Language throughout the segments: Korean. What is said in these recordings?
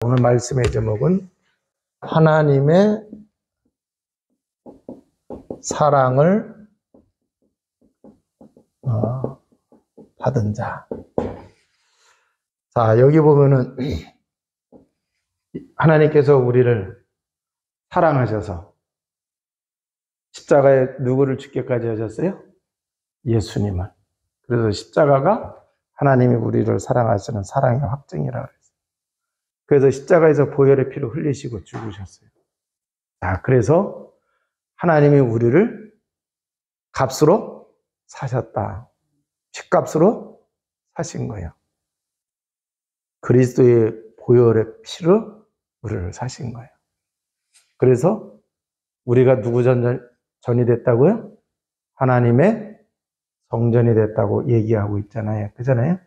오늘 말씀의 제목은 하나님의 사랑을 받은 자. 자, 여기 보면은 하나님께서 우리를 사랑하셔서 십자가에 누구를 죽게까지 하셨어요? 예수님을. 그래서 십자가가 하나님이 우리를 사랑하시는 사랑의 확증이라고 했어요. 그래서 십자가에서 보혈의 피를 흘리시고 죽으셨어요. 자, 그래서 하나님이 우리를 값으로 사셨다. 핏값으로 사신 거예요. 그리스도의 보혈의 피로 우리를 사신 거예요. 그래서 우리가 누구 전이 됐다고요? 하나님의 성전이 됐다고 얘기하고 있잖아요. 그잖아요?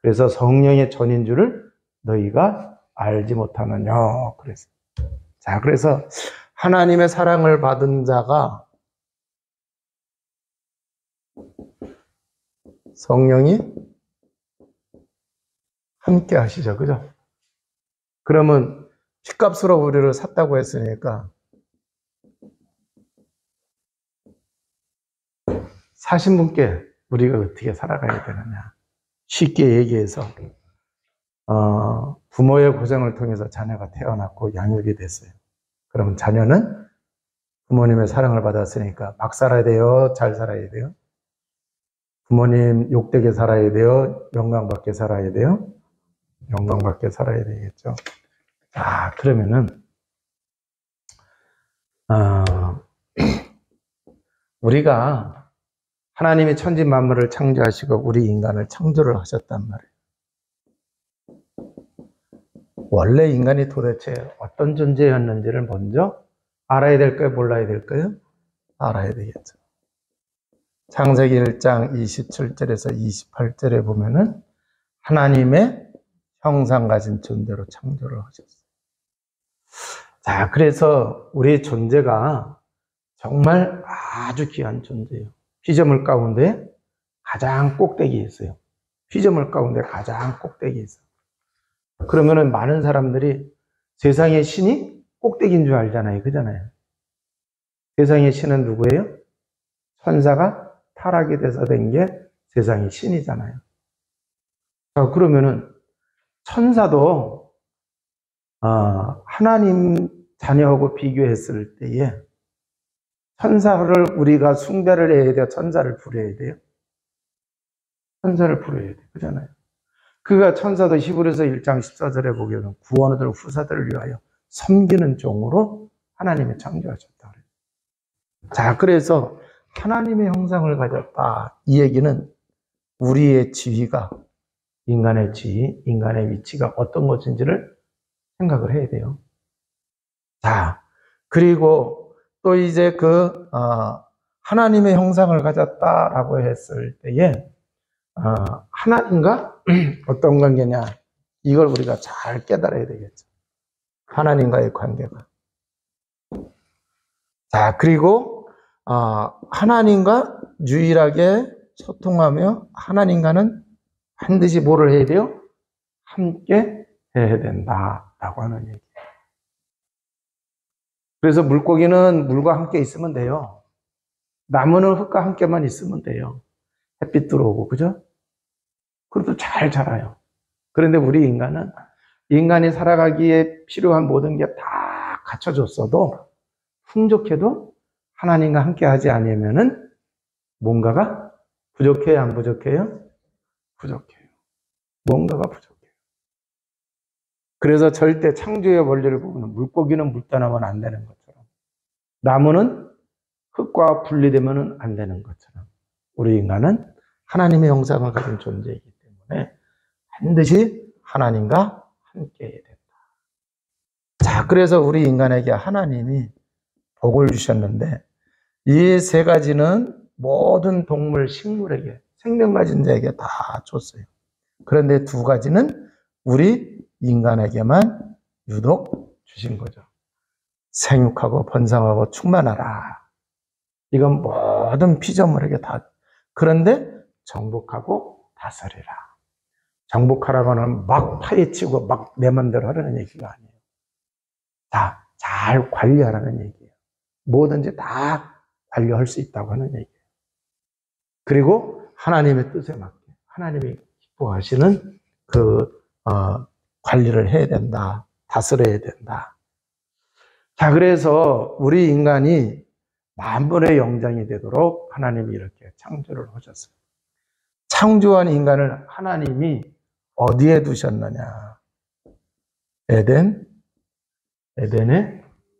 그래서 성령의 전인 줄을 너희가 알지 못하느냐. 그래서. 자, 그래서 하나님의 사랑을 받은 자가 성령이 함께 하시죠. 그죠? 그러면 핏값으로 우리를 샀다고 했으니까 사신 분께 우리가 어떻게 살아가야 되느냐. 쉽게 얘기해서 부모의 고생을 통해서 자녀가 태어났고 양육이 됐어요. 그러면 자녀는 부모님의 사랑을 받았으니까 막 살아야 돼요? 잘 살아야 돼요? 부모님 욕되게 살아야 돼요? 영광받게 살아야 돼요? 영광받게 살아야 되겠죠. 자, 그러면은 우리가 하나님이 천지 만물을 창조하시고 우리 인간을 창조를 하셨단 말이에요. 원래 인간이 도대체 어떤 존재였는지를 먼저 알아야 될까요? 몰라야 될까요? 알아야 되겠죠. 창세기 1장 27절에서 28절에 보면은 하나님의 형상 가진 존재로 창조를 하셨어요. 자, 그래서 우리 존재가 정말 아주 귀한 존재예요. 피조물 가운데 가장 꼭대기에 있어요. 피조물 가운데 가장 꼭대기에 있어요. 그러면은 많은 사람들이 세상의 신이 꼭대기인 줄 알잖아요. 그잖아요. 세상의 신은 누구예요? 천사가 타락이 돼서 된 게 세상의 신이잖아요. 자, 그러면은 천사도 하나님 자녀하고 비교했을 때에 천사를 우리가 숭배를 해야 돼요? 천사를 부려야 돼요? 천사를 부려야 돼요. 그잖아요. 그가 천사도 히브리서 1장 14절에 보면 구원을 후사들을 위하여 섬기는 종으로 하나님이 창조하셨다. 자, 그래서 하나님의 형상을 가졌다. 이 얘기는 우리의 지위가 인간의 지위, 인간의 위치가 어떤 것인지를 생각을 해야 돼요. 자, 그리고 또 이제 하나님의 형상을 가졌다라고 했을 때에 하나님과 어떤 관계냐, 이걸 우리가 잘 깨달아야 되겠죠. 하나님과의 관계가. 자, 그리고 하나님과 유일하게 소통하며 하나님과는 반드시 뭐를 해야 돼요? 함께 해야 된다라고 하는 얘기예요. 그래서 물고기는 물과 함께 있으면 돼요. 나무는 흙과 함께만 있으면 돼요. 햇빛 들어오고, 그죠? 그래도 잘 자라요. 그런데 우리 인간은 인간이 살아가기에 필요한 모든 게 다 갖춰졌어도 풍족해도 하나님과 함께 하지 않으면은 뭔가가 부족해요? 안 부족해요? 부족해요. 뭔가가 부족해요. 그래서 절대 창조의 원리를 보면 물고기는 물 떠나면 안 되는 것처럼 나무는 흙과 분리되면 안 되는 것처럼 우리 인간은 하나님의 형상을 가진 존재이기 때문에 반드시 하나님과 함께 해야 된다. 자, 그래서 우리 인간에게 하나님이 복을 주셨는데 이 세 가지는 모든 동물, 식물에게 생명 가진 자에게 다 줬어요. 그런데 두 가지는 우리 인간에게만 유독 주신 거죠. 생육하고 번성하고 충만하라. 이건 모든 피조물에게 다. 그런데 정복하고 다스리라. 정복하라고 하면 막 파헤치고 막 내 맘대로 하라는 얘기가 아니에요. 자, 잘 관리하라는 얘기예요. 뭐든지 다 관리할 수 있다고 하는 얘기예요. 그리고 하나님의 뜻에 맞게 하나님이 기뻐하시는 관리를 해야 된다. 다스려야 된다. 자, 그래서 우리 인간이 만분의 영장이 되도록 하나님이 이렇게 창조를 하셨어요. 창조한 인간을 하나님이 어디에 두셨느냐? 에덴에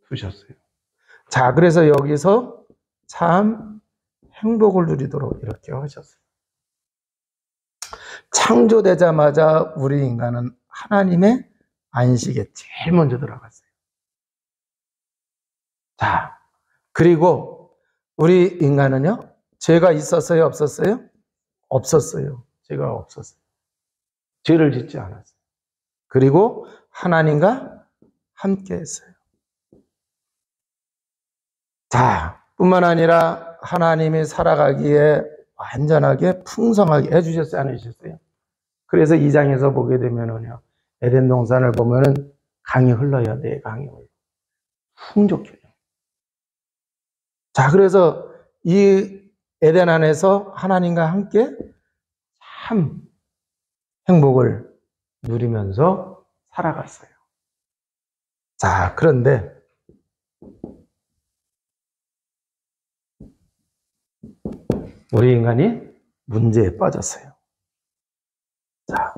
두셨어요. 자, 그래서 여기서 참 행복을 누리도록 이렇게 하셨어요. 창조되자마자 우리 인간은 하나님의 안식에 제일 먼저 들어갔어요. 자, 그리고 우리 인간은요, 죄가 있었어요, 없었어요? 없었어요. 죄가 없었어요. 죄를 짓지 않았어요. 그리고 하나님과 함께 했어요. 자, 뿐만 아니라 하나님이 살아가기에 완전하게 풍성하게 해주셨어요, 안 해주셨어요? 그래서 2장에서 보게 되면은요, 에덴 동산을 보면은 강이 흘러요, 네 강이 흘러. 풍족해요. 자, 그래서 이 에덴 안에서 하나님과 함께 참 행복을 누리면서 살아갔어요. 자, 그런데 우리 인간이 문제에 빠졌어요. 자,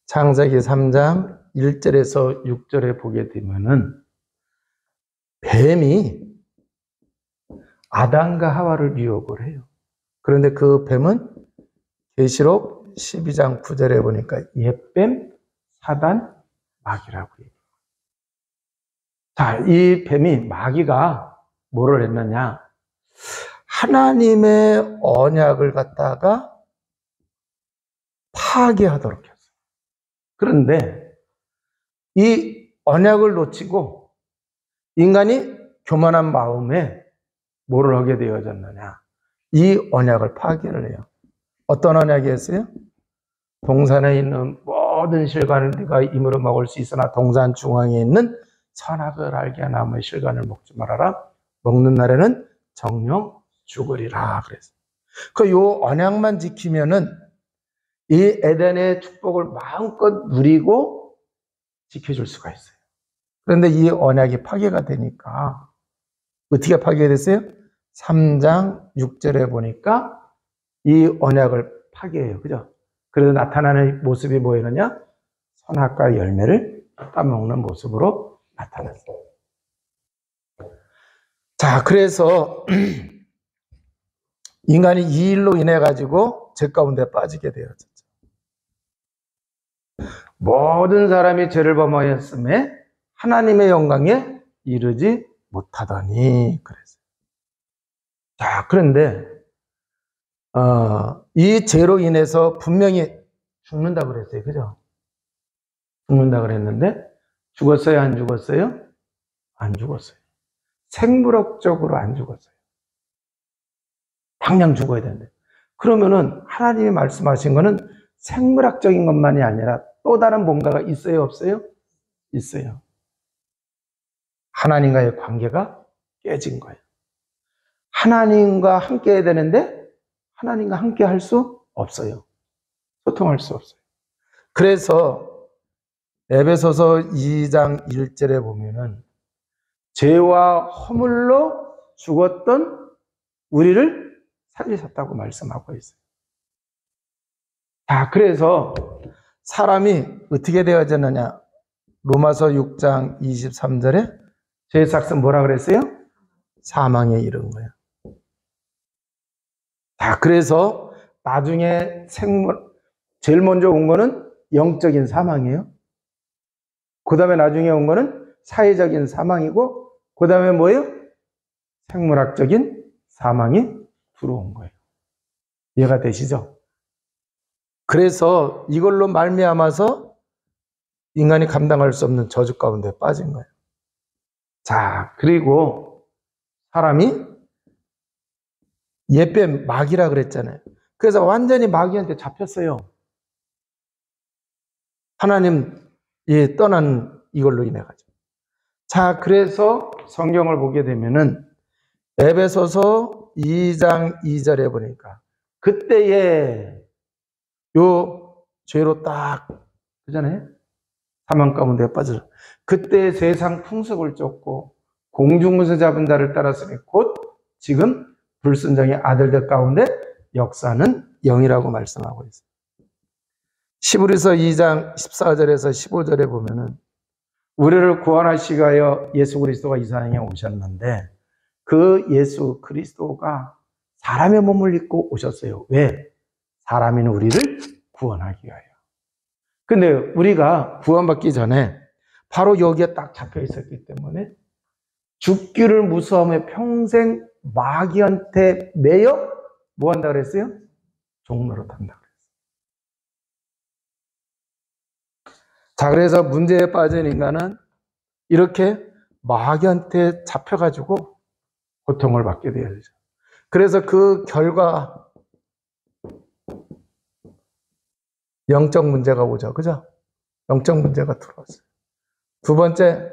창세기 3장 1절에서 6절에 보게 되면은 뱀이 아담과 하와를 유혹을 해요. 그런데 그 뱀은 계시록 12장 9절에 보니까 옛뱀, 사단, 마귀라고 해요. 자, 이 뱀이 마귀가 뭐를 했느냐? 하나님의 언약을 갖다가 파괴하도록 했어요. 그런데 이 언약을 놓치고 인간이 교만한 마음에 뭐를 하게 되어졌느냐? 이 언약을 파괴를 해요. 어떤 언약이었어요? 동산에 있는 모든 실과는 네가 임으로 먹을 수 있으나 동산 중앙에 있는 선악을 알게 하는 나무의 실과를 먹지 말아라. 먹는 날에는 정령 죽으리라 그랬어요. 요 언약만 지키면은 이 에덴의 축복을 마음껏 누리고 지켜줄 수가 있어요. 그런데 이 언약이 파괴가 되니까 어떻게 파괴됐어요? 3장 6절에 보니까 이 언약을 파괴해요. 그죠? 그래서 나타나는 모습이 뭐였느냐? 선악과 열매를 따먹는 모습으로 나타났어요. 자, 그래서 인간이 이 일로 인해 가지고 죄 가운데 빠지게 되었죠. 모든 사람이 죄를 범하였음에 하나님의 영광에 이르지 못하더니 그랬어요. 자, 그런데 이 죄로 인해서 분명히 죽는다 그랬어요. 그죠? 죽는다 그랬는데 죽었어요? 안 죽었어요? 안 죽었어요. 생물학적으로 안 죽었어요. 당장 죽어야 되는데. 그러면은 하나님이 말씀하신 거는 생물학적인 것만이 아니라 또 다른 뭔가가 있어요? 없어요? 있어요. 하나님과의 관계가 깨진 거예요. 하나님과 함께 해야 되는데 하나님과 함께 할 수 없어요. 소통할 수 없어요. 그래서 에베소서 2장 1절에 보면은 죄와 허물로 죽었던 우리를 살리셨다고 말씀하고 있어요. 자, 그래서 사람이 어떻게 되어졌느냐? 로마서 6장 23절에 죄의 삭은 뭐라 그랬어요? 사망에 이른 거예요. 자, 그래서 나중에 제일 먼저 온 거는 영적인 사망이에요. 그 다음에 나중에 온 거는 사회적인 사망이고, 그 다음에 뭐예요? 생물학적인 사망이 들어온 거예요. 이해가 되시죠? 그래서 이걸로 말미암아서 인간이 감당할 수 없는 저주 가운데 빠진 거예요. 자, 그리고 사람이 옛뱀 마귀라 그랬잖아요. 그래서 완전히 마귀한테 잡혔어요. 하나님 떠난 이걸로 인해 가지고. 자, 그래서 성경을 보게 되면은 에베소서 2장 2절에 보니까 그때에 요 죄로 딱 그잖아요. 사망 가운데 빠져. 그때 세상 풍속을 쫓고 공중문서 잡은 자를 따랐으니 곧 지금 불순종의 아들들 가운데 역사는 영이라고 말씀하고 있어요. 히브리서 2장 14절에서 15절에 보면은 우리를 구원하시기 위하여 예수 그리스도가 이 세상에 오셨는데 그 예수 그리스도가 사람의 몸을 입고 오셨어요. 왜? 사람인 우리를 구원하기 위하여. 근데 우리가 구원받기 전에 바로 여기에 딱 잡혀 있었기 때문에 죽기를 무서워하며 평생 마귀한테 매여 뭐 한다 그랬어요? 종노릇 한다 그랬어요. 자, 그래서 문제에 빠진 인간은 이렇게 마귀한테 잡혀가지고 고통을 받게 되어야 되죠. 그래서 그 결과 영적 문제가 오죠. 그죠? 영적 문제가 들어왔어요. 두 번째,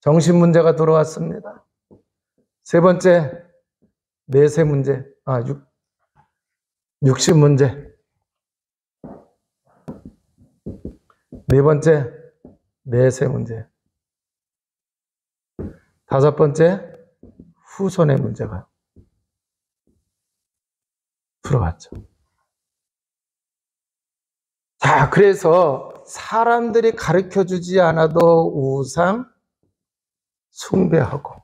정신 문제가 들어왔습니다. 세 번째, 내세 문제, 육신 문제. 네 번째, 내세 문제. 다섯 번째, 후손의 문제가 들어왔죠. 자, 그래서 사람들이 가르쳐 주지 않아도 우상 숭배하고,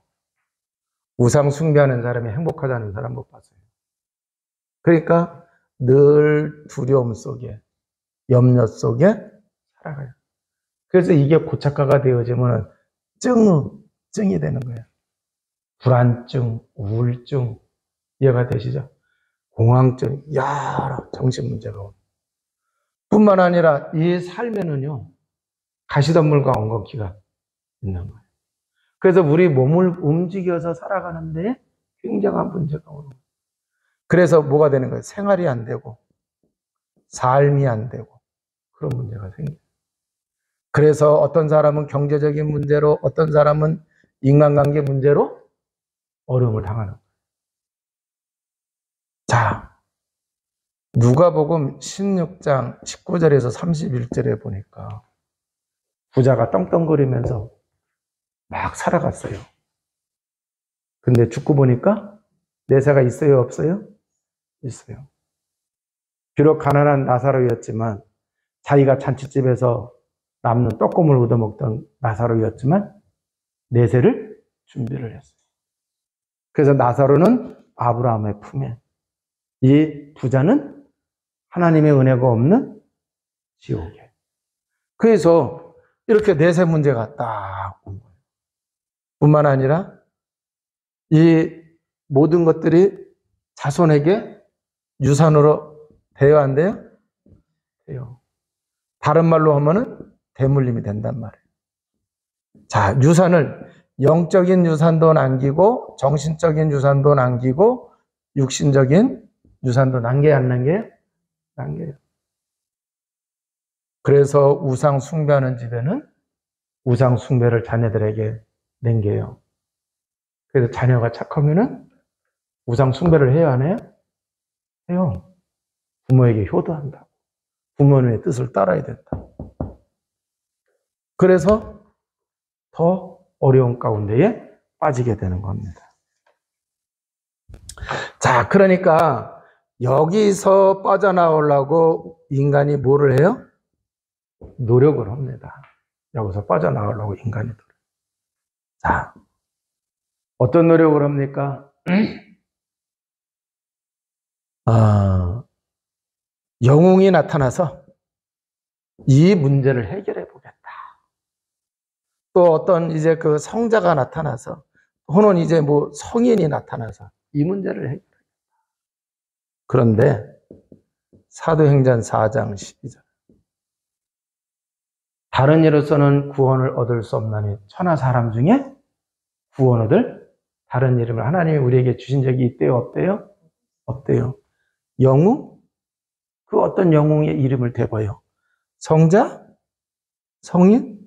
우상 숭배하는 사람이 행복하다는 사람 못 봤어요. 그러니까 늘 두려움 속에, 염려 속에 살아가요. 그래서 이게 고착화가 되어지면 증이 되는 거예요. 불안증, 우울증, 이해가 되시죠? 공황증, 여러 정신 문제가 옵니다. 뿐만 아니라 이 삶에는요, 가시덤불과 엉겅퀴가 있는 거예요. 그래서 우리 몸을 움직여서 살아가는데 굉장한 문제가 오는 거예요. 그래서 뭐가 되는 거예요? 생활이 안 되고, 삶이 안 되고, 그런 문제가 생겨요. 그래서 어떤 사람은 경제적인 문제로, 어떤 사람은 인간관계 문제로 어려움을 당하는 거예요. 자, 누가복음 16장 19절에서 31절에 보니까 부자가 떵떵거리면서 막 살아갔어요. 근데 죽고 보니까 내세가 있어요, 없어요? 있어요. 비록 가난한 나사로였지만 자기가 잔치집에서 남는 떡고물 얻어먹던 나사로였지만 내세를 준비를 했어요. 그래서 나사로는 아브라함의 품에, 이 부자는 하나님의 은혜가 없는 지옥에. 그래서 이렇게 내세 문제가 딱 온 거예요. 뿐만 아니라 이 모든 것들이 자손에게 유산으로 돼요, 안 돼요? 돼요. 다른 말로 하면은 대물림이 된단 말이에요. 자, 유산을 영적인 유산도 남기고 정신적인 유산도 남기고 육신적인 유산도 남겨야 안 남겨요? 남겨요. 그래서 우상 숭배하는 집에는 우상 숭배를 자녀들에게 남겨요. 그래서 자녀가 착하면은 우상 숭배를 해야 안 해요? 해요. 부모에게 효도한다. 부모님의 뜻을 따라야 된다. 그래서 더 어려운 가운데에 빠지게 되는 겁니다. 자, 그러니까 여기서 빠져나오려고 인간이 뭐를 해요? 노력을 합니다. 여기서 빠져나오려고 인간이 노력. 자, 어떤 노력을 합니까? 영웅이 나타나서 이 문제를 해결해 보겠다. 또 어떤 이제 그 성자가 나타나서 혹은 이제 뭐 성인이 나타나서 이 문제를 해결하겠다. 그런데 사도행전 4장 12절. 다른 이로서는 구원을 얻을 수 없나니 천하 사람 중에 구원 얻을 다른 이름을 하나님이 우리에게 주신 적이 있대요, 없대요? 없대요. 영웅? 그 어떤 영웅의 이름을 대봐요. 성자? 성인?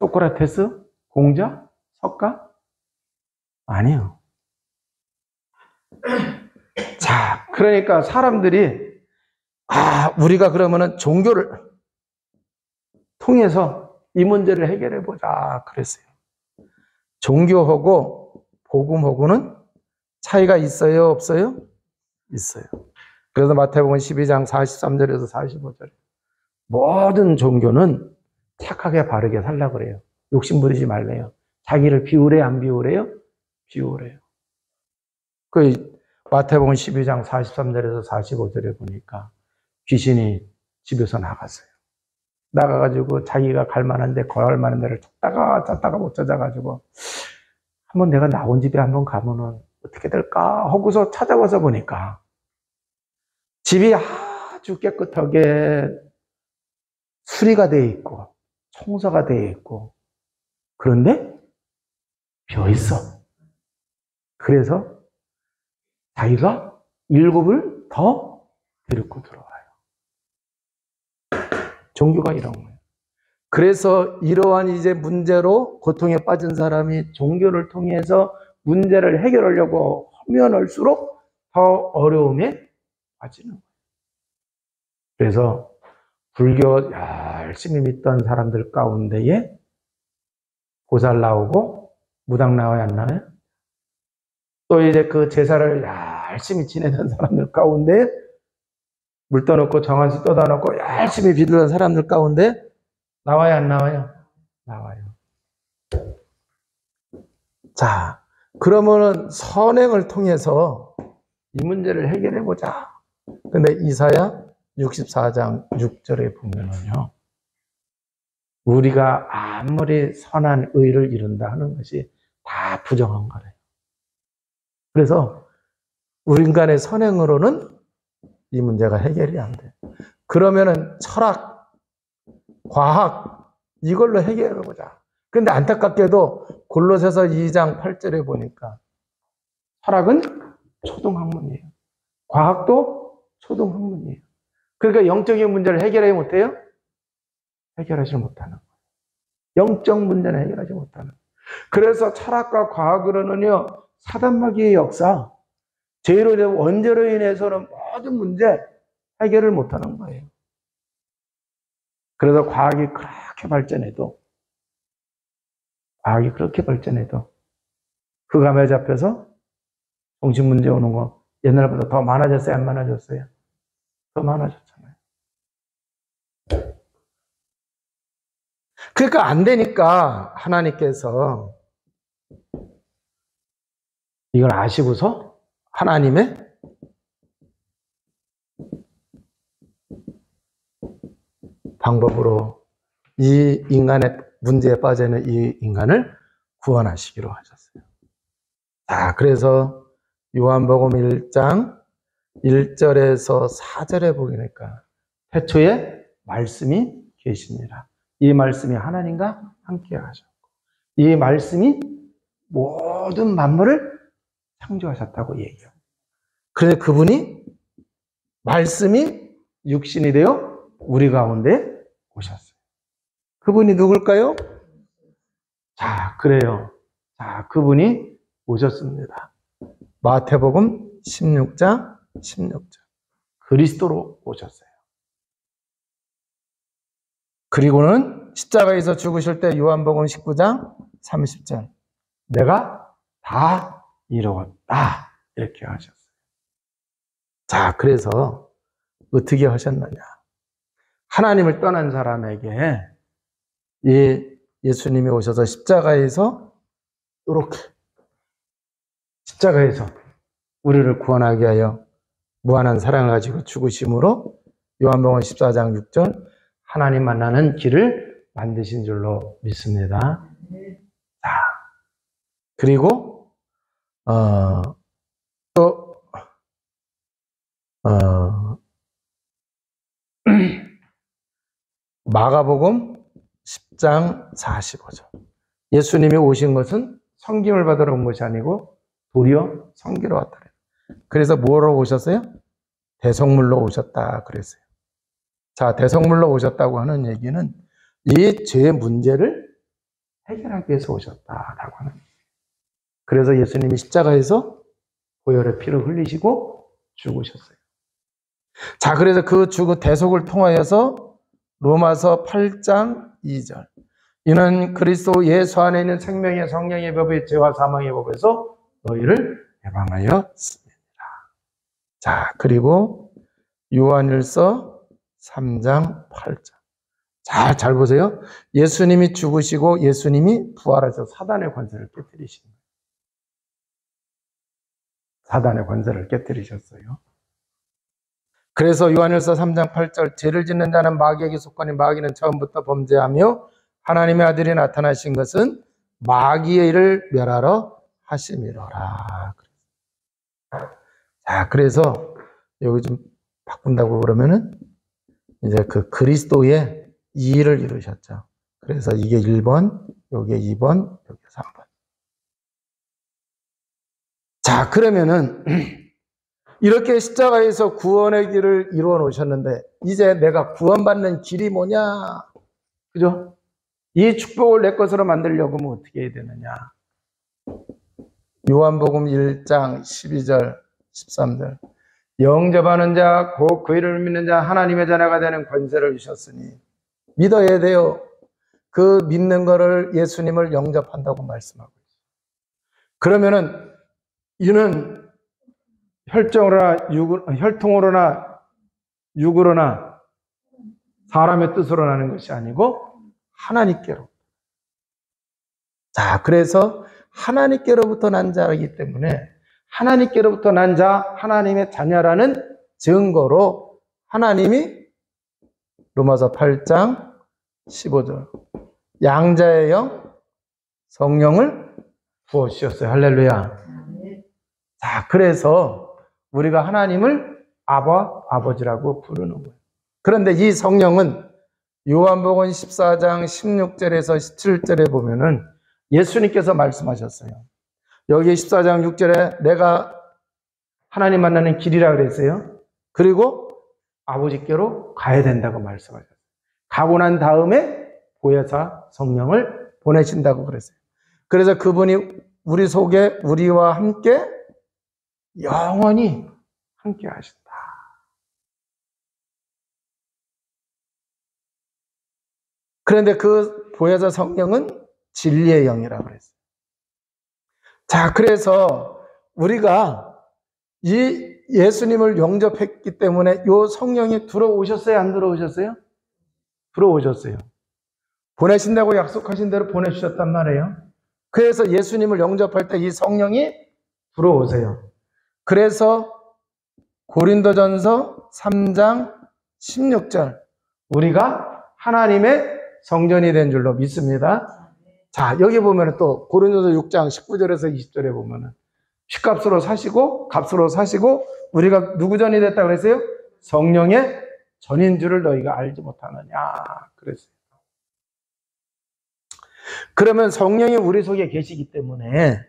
소크라테스? 공자? 석가? 아니요. 자, 그러니까 사람들이 우리가 그러면은 종교를 통해서 이 문제를 해결해 보자 그랬어요. 종교하고 복음하고는 차이가 있어요, 없어요? 있어요. 그래서 마태복음 12장 43절에서 45절에 모든 종교는 착하게 바르게 살라 그래요. 욕심 부리지 말래요. 자기를 비우래, 안 비우래요? 비우래요. 그 마태복음 12장 43절에서 45절에 보니까 귀신이 집에서 나갔어요. 나가가지고 자기가 갈 만한데, 거할 만한 데를 찾다가 못 찾아가지고 한번 내가 나온 집에 한번 가면은 어떻게 될까 하고서 찾아와서 보니까 집이 아주 깨끗하게 수리가 되어 있고 청소가 되어 있고, 그런데 비어 있어. 그래서 자기가 7을 더 데리고 들어와요. 종교가 이런 거예요. 그래서 이러한 이제 문제로 고통에 빠진 사람이 종교를 통해서 문제를 해결하려고 하면 할수록 더 어려움에 빠지는 거예요. 그래서 불교 열심히 믿던 사람들 가운데에 보살 나오고 무당 나와요, 안 나와요? 또 이제 그 제사를 열심히 지내던 사람들 가운데 물 떠놓고 정한수 떠다 놓고 열심히 비두던 사람들 가운데 나와요, 안 나와요? 나와요. 자, 그러면은 선행을 통해서 이 문제를 해결해 보자. 근데 이사야 64장 6절에 보면은요, 우리가 아무리 선한 의를 이룬다 하는 것이 다 부정한 거래요. 그래서 우리 인간의 선행으로는 이 문제가 해결이 안 돼요. 그러면은 철학, 과학 이걸로 해결해 보자. 근데 안타깝게도 골로새서 2장 8절에 보니까 철학은 초등학문이에요. 과학도 초등학문이에요. 그러니까 영적인 문제를 해결하지 못해요? 해결하지 못하는 거예요. 영적 문제는 해결하지 못하는 거예요. 그래서 철학과 과학으로는요, 사단마귀의 역사, 죄로 원죄로 인해서는 모든 문제 해결을 못하는 거예요. 그래서 과학이 그렇게 발전해도 흑암에 잡혀서 정신 문제 오는 거 옛날보다 더 많아졌어요, 안 많아졌어요? 더 많아졌잖아요. 그러니까 안 되니까 하나님께서 이걸 아시고서 하나님의 방법으로 이 인간의 문제에 빠져 있는 이 인간을 구원하시기로 하셨어요. 자, 그래서 요한복음 1장 1절에서 4절에 보니까 태초에 말씀이 계시니라. 이 말씀이 하나님과 함께 하셨고, 이 말씀이 모든 만물을 창조하셨다고 얘기해요. 그래서 그분이 말씀이 육신이 되어 우리 가운데 오셨어요. 그분이 누굴까요? 자, 그래요. 자, 그분이 오셨습니다. 마태복음 16장 16절. 그리스도로 오셨어요. 그리고는 십자가에서 죽으실 때 요한복음 19장 30절. 내가 다 이루었다. 이렇게 하셨어요. 자, 그래서 어떻게 하셨느냐. 하나님을 떠난 사람에게 이 예수님이 오셔서 십자가에서 이렇게 십자가에서 우리를 구원하게 하여 무한한 사랑을 가지고 죽으심으로 요한복음 14장 6절 하나님 만나는 길을 만드신 줄로 믿습니다. 자, 그리고 또 마가복음 10장 45절. 예수님이 오신 것은 섬김을 받으러 온 것이 아니고 도리어 섬기러 왔다. 그래서 뭐로 오셨어요? 대성물로 오셨다 그랬어요. 자, 대성물로 오셨다고 하는 얘기는 이 죄의 문제를 해결하기 위해서 오셨다라고 하는 거예요. 그래서 예수님이 십자가에서 보혈의 피를 흘리시고 죽으셨어요. 자, 그래서 그 죽은 대속을 통하여서 로마서 8장 2절. 이는 그리스도 예수 안에 있는 생명의 성령의 법의 죄와 사망의 법에서 너희를 해방하였습니다. 자, 그리고 요한일서 3장 8절. 잘 보세요. 예수님이 죽으시고 예수님이 부활하셔서 사단의 권세를 깨뜨리신 거예요. 사단의 권세를 깨뜨리셨어요. 그래서 요한일서 3장 8절, 죄를 짓는 자는 마귀에게 속하니 마귀는 처음부터 범죄하며 하나님의 아들이 나타나신 것은 마귀의 일을 멸하러 하심이로라. 자, 그래서 여기 좀 바꾼다고 그러면은 이제 그 그리스도의 이 일을 이루셨죠. 그래서 이게 1번, 여기에 2번, 여기에 3번. 자, 그러면은 이렇게 십자가에서 구원의 길을 이루어 놓으셨는데 이제 내가 구원받는 길이 뭐냐? 그죠? 이 축복을 내 것으로 만들려고 하면 어떻게 해야 되느냐? 요한복음 1장 12절 13절. 영접하는 자, 곧 그 이름을 믿는 자 하나님의 자녀가 되는 권세를 주셨으니 믿어야 돼요. 그 믿는 거를 예수님을 영접한다고 말씀하고 있어요. 그러면은 이는 혈통으로나 육으로나 사람의 뜻으로 나는 것이 아니고 하나님께로. 자, 그래서 하나님께로부터 난 자이기 때문에 하나님께로부터 난 자, 하나님의 자녀라는 증거로 하나님이 로마서 8장 15절 양자의 영 성령을 부어주셨어요. 할렐루야. 자, 그래서 우리가 하나님을 아버지라고 부르는 거예요. 그런데 이 성령은 요한복음 14장 16절에서 17절에 보면은 예수님께서 말씀하셨어요. 여기 14장 6절에 내가 하나님 만나는 길이라 그랬어요. 그리고 아버지께로 가야 된다고 말씀하셨어요. 가고 난 다음에 보혜사 성령을 보내신다고 그랬어요. 그래서 그분이 우리 속에 우리와 함께 영원히 함께 하신다. 그런데 그 보혜사 성령은 진리의 영이라고 그랬어요. 자, 그래서 우리가 이 예수님을 영접했기 때문에 이 성령이 들어오셨어요? 안 들어오셨어요? 들어오셨어요. 보내신다고 약속하신 대로 보내주셨단 말이에요. 그래서 예수님을 영접할 때 이 성령이 들어오세요. 그래서 고린도전서 3장 16절 우리가 하나님의 성전이 된 줄로 믿습니다. 자, 여기 보면 또 고린도서 6장 19절에서 20절에 보면은 핏값으로 사시고 값으로 사시고 우리가 누구 전이 됐다고 그랬어요? 성령의 전인 줄을 너희가 알지 못하느냐 그랬어요. 그러면 성령이 우리 속에 계시기 때문에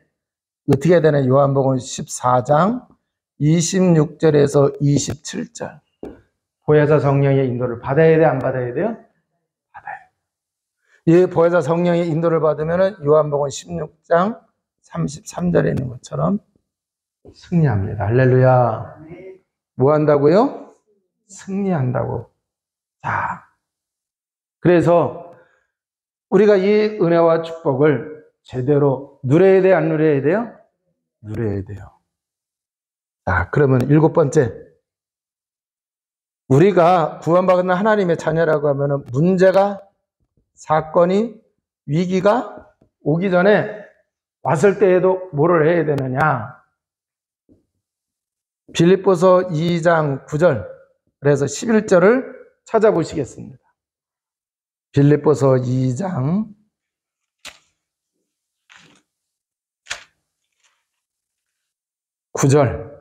어떻게 해야 되나? 요한복음 14장 26절에서 27절 보혜사 성령의 인도를 받아야 돼? 안 받아야 돼요? 받아요. 이 보혜사 성령의 인도를 받으면 요한복음 16장 33절에 있는 것처럼 승리합니다. 할렐루야. 뭐 한다고요? 승리한다고. 자, 그래서 우리가 이 은혜와 축복을 제대로 누려야 돼? 안 누려야 돼요? 누려야 돼요. 자, 그러면 7번째. 우리가 구원받은 하나님의 자녀라고 하면 문제가, 사건이, 위기가 오기 전에 왔을 때에도 뭐를 해야 되느냐? 빌립보서 2장 9절 그래서 11절을 찾아보시겠습니다. 빌립보서 2장 9절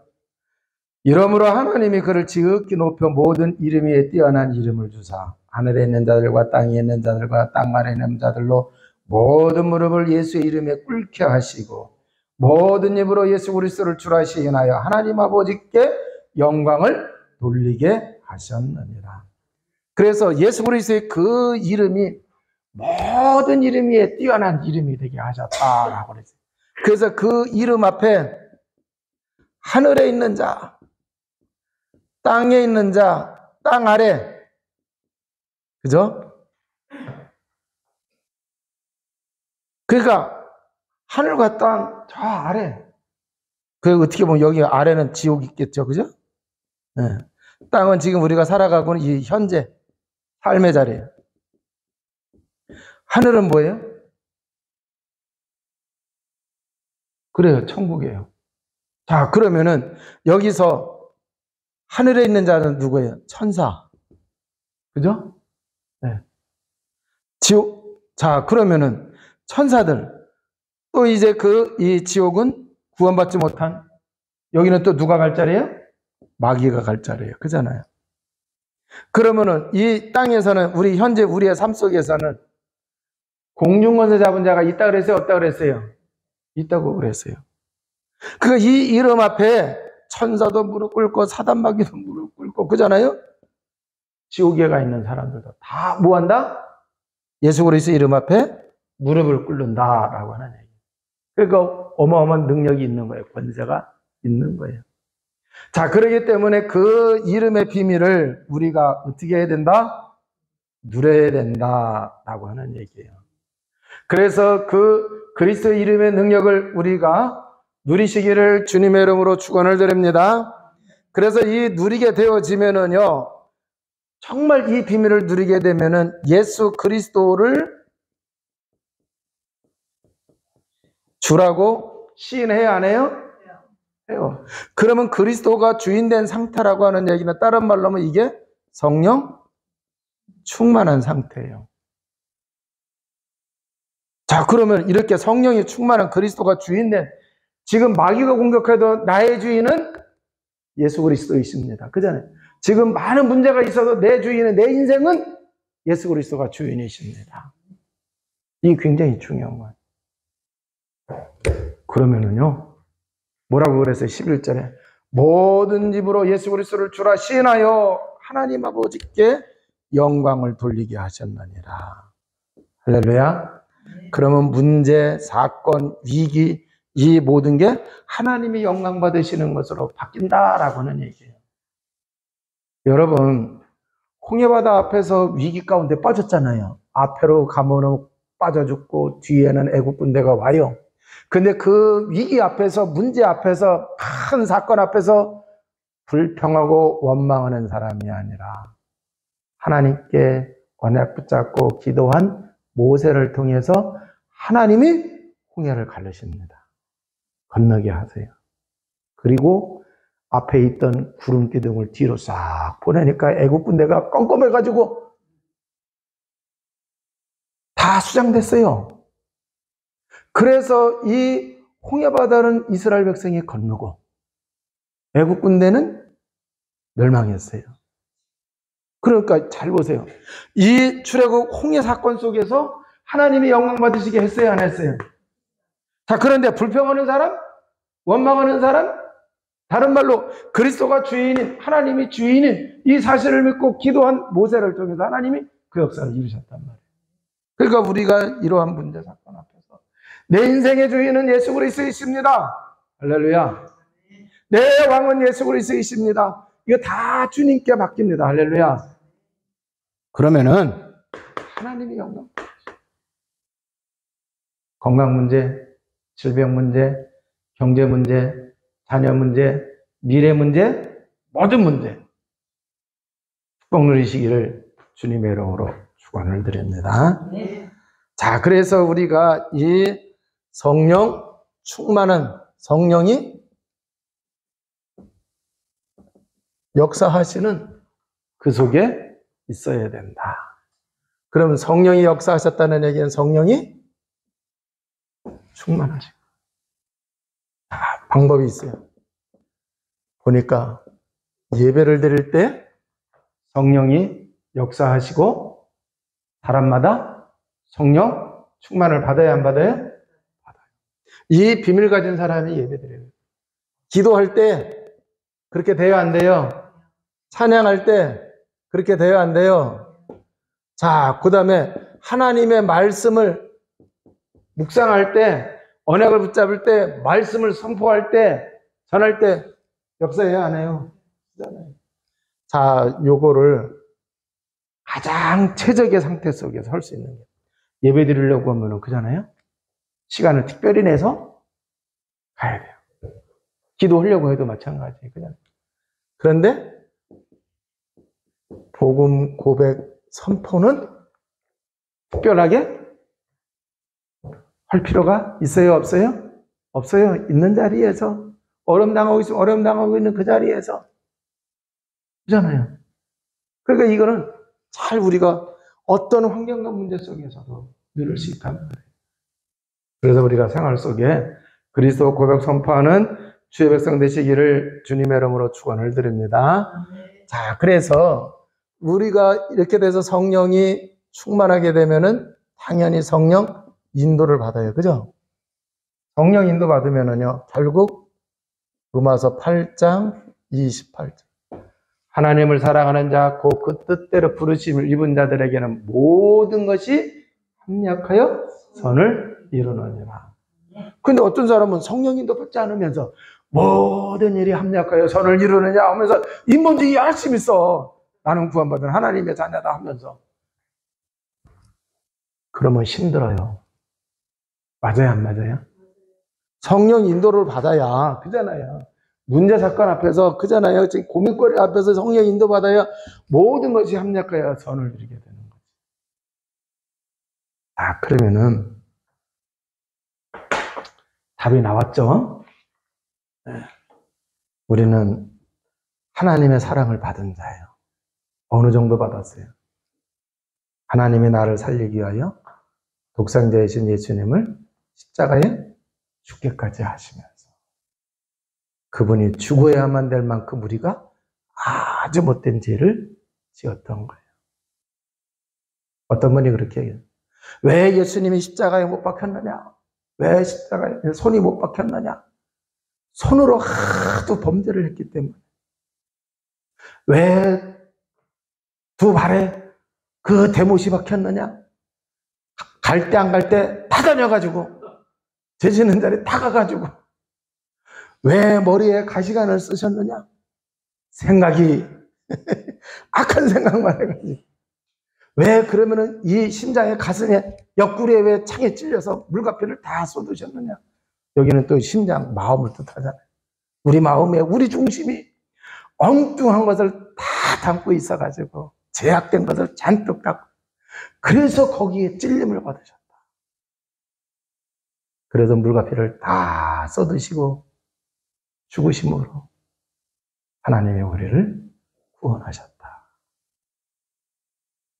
이러므로 하나님이 그를 지극히 높여 모든 이름 위에 뛰어난 이름을 주사 하늘에 있는 자들과 땅에 있는 자들과 땅 아래 있는 자들로 모든 무릎을 예수의 이름에 꿇게 하시고 모든 입으로 예수 그리스도를 주라 시인하여 하나님 아버지께 영광을 돌리게 하셨느니라. 그래서 예수 그리스도의 그 이름이 모든 이름 위에 뛰어난 이름이 되게 하셨다라고 그랬어요. 그래서 그 이름 앞에 하늘에 있는 자, 땅에 있는 자, 땅 아래, 그죠? 그러니까 하늘과 땅 저 아래. 그 어떻게 보면 여기 아래는 지옥이 있겠죠, 그죠? 네. 땅은 지금 우리가 살아가고 있는 이 현재 삶의 자리예요. 하늘은 뭐예요? 그래요, 천국이에요. 자, 그러면은 여기서 하늘에 있는 자는 누구예요? 천사. 그죠? 네. 지옥. 자, 그러면은 천사들. 또 이제 이 지옥은 구원받지 못한, 여기는 또 누가 갈 자리예요? 마귀가 갈 자리예요. 그잖아요. 그러면은 이 땅에서는 현재 우리의 삶 속에서는 공중권세 잡은 자가 있다 그랬어요? 없다 그랬어요? 있다고 그랬어요. 그러니까 이 이름 앞에 천사도 무릎 꿇고 사단마귀도 무릎 꿇고 그잖아요? 지옥에 가 있는 사람들도 다 뭐한다? 예수 그리스도 이름 앞에 무릎을 꿇는다라고 하는 얘기예요. 그러니까 어마어마한 능력이 있는 거예요. 권세가 있는 거예요. 자, 그렇기 때문에 그 이름의 비밀을 우리가 어떻게 해야 된다? 누려야 된다라고 하는 얘기예요. 그래서 그 그리스도 이름의 능력을 우리가 누리시기를 주님의 이름으로 축원을 드립니다. 그래서 이 누리게 되어지면은요, 정말 이 비밀을 누리게 되면은 예수 그리스도를 주라고 시인해야 안 해요? 해요. 그러면 그리스도가 주인된 상태라고 하는 얘기는 다른 말로 하면 이게 성령 충만한 상태예요. 자, 그러면 이렇게 성령이 충만한 그리스도가 주인된, 지금 마귀가 공격해도 나의 주인은 예수 그리스도이십니다. 그잖아요. 지금 많은 문제가 있어도 내 주인은, 내 인생은 예수 그리스도가 주인이십니다. 이게 굉장히 중요한 거예요. 그러면은요, 뭐라고 그랬어요? 11절에 모든 집으로 예수 그리스도를 주라 시인하여 하나님 아버지께 영광을 돌리게 하셨느니라. 할렐루야. 그러면 문제, 사건, 위기, 이 모든 게 하나님이 영광 받으시는 것으로 바뀐다라고 하는 얘기예요. 여러분, 홍해바다 앞에서 위기 가운데 빠졌잖아요. 앞으로 가면은 빠져 죽고 뒤에는 애국 군대가 와요. 근데 그 위기 앞에서, 문제 앞에서, 큰 사건 앞에서 불평하고 원망하는 사람이 아니라 하나님께 언약 붙잡고 기도한 모세를 통해서 하나님이 홍해를 가르십니다. 건너게 하세요. 그리고 앞에 있던 구름 기둥을 뒤로 싹 보내니까 애국 군대가 껌껌해가지고 다 수장됐어요. 그래서 이 홍해바다는 이스라엘 백성이 건너고 애국 군대는 멸망했어요. 그러니까 잘 보세요. 이 출애굽 홍해 사건 속에서 하나님이 영광 받으시게 했어요, 안 했어요? 자, 그런데 불평하는 사람, 원망하는 사람, 다른 말로 그리스도가 주인인, 하나님이 주인인 이 사실을 믿고 기도한 모세를 통해서 하나님이 그 역사를 이루셨단 말이에요. 그러니까 우리가 이러한 문제 사건 앞에서 내 인생의 주인은 예수 그리스도이십니다. 할렐루야. 내 왕은 예수 그리스도이십니다. 이거 다 주님께 맡깁니다. 할렐루야. 그러면은 하나님이 영광. 건강 문제, 질병 문제, 경제 문제, 자녀 문제, 미래 문제, 모든 문제 축복 누리시기를 주님의 이름으로 축원을 드립니다. 자, 그래서 우리가 이 성령 충만한 성령이 역사하시는 그 속에 있어야 된다. 그러면 성령이 역사하셨다는 얘기는 성령이 충만하시고. 방법이 있어요. 보니까 예배를 드릴 때 성령이 역사하시고 사람마다 성령 충만을 받아야 안 받아요? 받아요. 이 비밀 가진 사람이 예배 드려요. 기도할 때 그렇게 돼요, 안 돼요? 찬양할 때 그렇게 돼요, 안 돼요? 자, 그 다음에 하나님의 말씀을 묵상할 때, 언약을 붙잡을 때, 말씀을 선포할 때, 전할 때 역사해야 안 해요? 자, 요거를 가장 최적의 상태 속에서 할 수 있는 거예요. 예배 드리려고 하면은 그잖아요? 시간을 특별히 내서 가야 돼요. 기도하려고 해도 마찬가지예요. 그냥. 그런데 복음 고백 선포는 특별하게 할 필요가 있어요? 없어요? 없어요. 있는 자리에서 어려움 당하고 있으면 어려움 당하고 있는 그 자리에서 그잖아요. 그러니까 이거는 잘 우리가 어떤 환경과 문제 속에서도 누릴 수 있다는 거예요. 그래서 우리가 생활 속에 그리스도 고백 선포하는 주의 백성 되시기를 주님의 이름으로 축원을 드립니다. 자, 그래서 우리가 이렇게 돼서 성령이 충만하게 되면은 당연히 성령 인도를 받아요. 그죠? 성령 인도 받으면은요, 결국 로마서 8장 28절. 하나님을 사랑하는 자, 곧 그 뜻대로 부르심을 입은 자들에게는 모든 것이 합력하여 선을 이루느니라. 근데 어떤 사람은 성령 인도 받지 않으면서 모든 일이 합력하여 선을 이루느냐 하면서 인본주의 열심히 써. 나는 구원받은 하나님의 자녀다 하면서. 그러면 힘들어요. 맞아요, 안 맞아요? 성령 인도를 받아야, 그잖아요. 문제 사건 앞에서, 그잖아요. 지금 고민거리 앞에서 성령 인도 받아야 모든 것이 합력하여 선을 이루게 되는 거죠. 아, 그러면은 답이 나왔죠? 네. 우리는 하나님의 사랑을 받은 자예요. 어느 정도 받았어요? 하나님이 나를 살리기 위하여 독생자이신 예수님을 십자가에 죽게까지 하시면서 그분이 죽어야만 될 만큼 우리가 아주 못된 죄를 지었던 거예요. 어떤 분이 그렇게 얘기해요. 왜 예수님이 십자가에 못 박혔느냐? 왜 십자가에 손이 못 박혔느냐? 손으로 하도 범죄를 했기 때문에. 왜 두 발에 그 대못이 박혔느냐? 갈 때 안 갈 때 다 다녀가지고 죄 짓는 자리에 다 가가지고 왜 머리에 가시관을 쓰셨느냐? 생각이 악한 생각만 해가지고 왜 그러면은 이 심장의 가슴에 옆구리에 왜 창에 찔려서 물가피를 다 쏟으셨느냐? 여기는 또 심장, 마음을 뜻하잖아요. 우리 마음에 우리 중심이 엉뚱한 것을 다 담고 있어가지고 제약된 것을 잔뜩 담고 그래서 거기에 찔림을 받으셨다. 그래서 물가피를 다 쏟으시고 죽으심으로 하나님의 우리를 구원하셨다.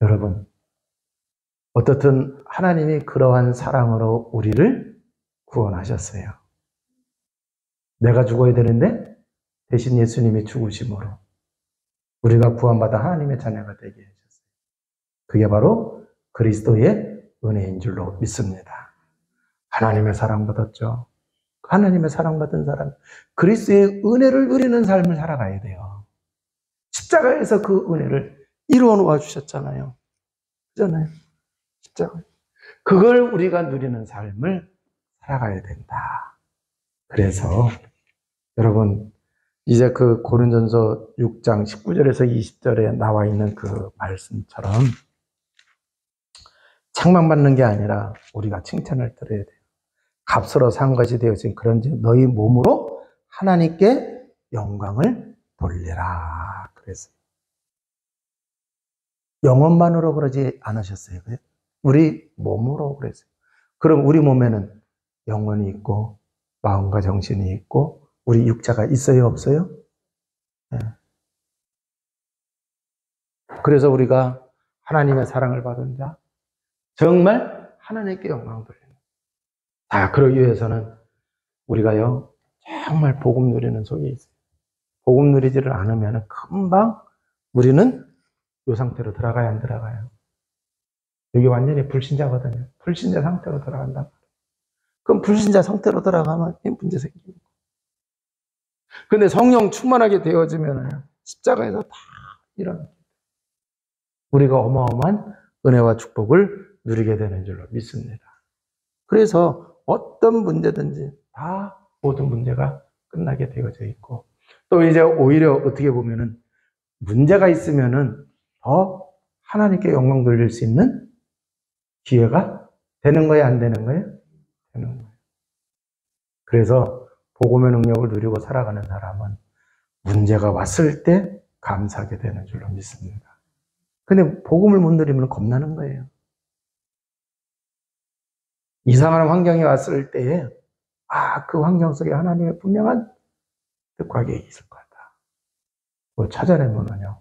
여러분, 어떻든 하나님이 그러한 사랑으로 우리를 구원하셨어요. 내가 죽어야 되는데 대신 예수님이 죽으심으로 우리가 구원받아 하나님의 자녀가 되게 하셨어요. 그게 바로 그리스도의 은혜인 줄로 믿습니다. 하나님의 사랑받았죠. 하나님의 사랑받은 사람, 그리스도의 은혜를 누리는 삶을 살아가야 돼요. 십자가에서 그 은혜를 이루어 놓아 주셨잖아요. 그잖아요. 십자가. 그걸 우리가 누리는 삶을 살아가야 된다. 그래서 여러분, 이제 그 고린전서 6장 19절에서 20절에 나와 있는 그 말씀처럼 책망받는 게 아니라 우리가 칭찬을 들어야 돼요. 값으로 산 것이 되었으니 그런지 너희 몸으로 하나님께 영광을 돌리라. 그랬어요. 영혼만으로 그러지 않으셨어요. 우리 몸으로 그랬어요. 그럼 우리 몸에는 영혼이 있고 마음과 정신이 있고 우리 육자가 있어요, 없어요? 네. 그래서 우리가 하나님의 사랑을 받은 자, 정말 하나님께 영광을 돌리는. 자, 그러기 위해서는 우리가요, 정말 복음 누리는 속에 있어요. 복음 누리지를 않으면 금방 우리는 이 상태로 들어가야 안 들어가요. 여기 완전히 불신자거든요. 불신자 상태로 들어간다. 그럼 불신자 상태로 들어가면 문제 생깁니다. 근데 성령 충만하게 되어지면 십자가에서 다 일어납니다. 우리가 어마어마한 은혜와 축복을 누리게 되는 줄로 믿습니다. 그래서 어떤 문제든지 다 모든 문제가 끝나게 되어져 있고, 또 이제 오히려 어떻게 보면은 문제가 있으면은 더 하나님께 영광 돌릴 수 있는 기회가 되는 거예요, 안 되는 거예요? 되는 거예요. 그래서 복음의 능력을 누리고 살아가는 사람은 문제가 왔을 때 감사하게 되는 줄로 믿습니다. 근데 복음을 못 누리면 겁나는 거예요. 이상한 환경이 왔을 때에 그 환경 속에 하나님의 분명한 뜻과 계획이 있을 것 같다. 그걸 찾아내면은요,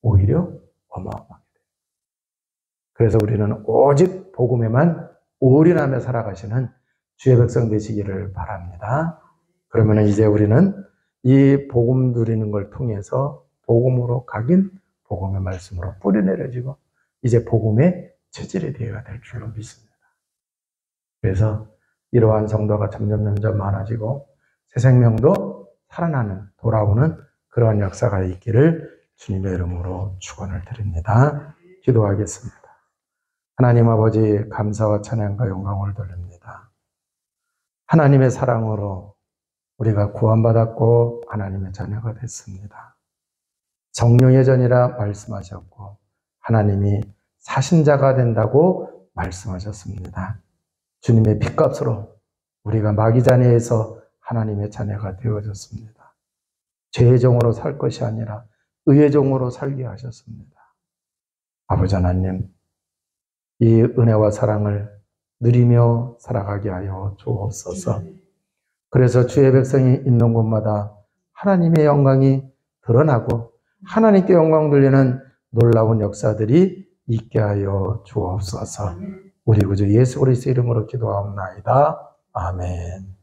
오히려 어마어마하게 돼요. 그래서 우리는 오직 복음에만 올인하며 살아가시는 주의 백성 되시기를 바랍니다. 그러면 이제 우리는 이 복음 누리는 걸 통해서 복음으로 각인, 복음의 말씀으로 뿌리내려지고 이제 복음의 체질이 되어야 될 줄로 믿습니다. 그래서 이러한 성도가 점점 많아지고 새 생명도 살아나는, 돌아오는 그러한 역사가 있기를 주님의 이름으로 축원을 드립니다. 기도하겠습니다. 하나님 아버지, 감사와 찬양과 영광을 돌립니다. 하나님의 사랑으로 우리가 구원받았고 하나님의 자녀가 됐습니다. 성령의 전이라 말씀하셨고 하나님이 사신자가 된다고 말씀하셨습니다. 주님의 핏값으로 우리가 마귀 자녀에서 하나님의 자녀가 되어졌습니다. 죄의 종으로 살 것이 아니라 의의 종으로 살게 하셨습니다. 아버지 하나님, 이 은혜와 사랑을 누리며 살아가게 하여 주옵소서. 그래서 주의 백성이 있는 곳마다 하나님의 영광이 드러나고 하나님께 영광 돌리는 놀라운 역사들이 있게 하여 주옵소서. 우리 구주 예수 그리스도 이름으로 기도하옵나이다. 아멘.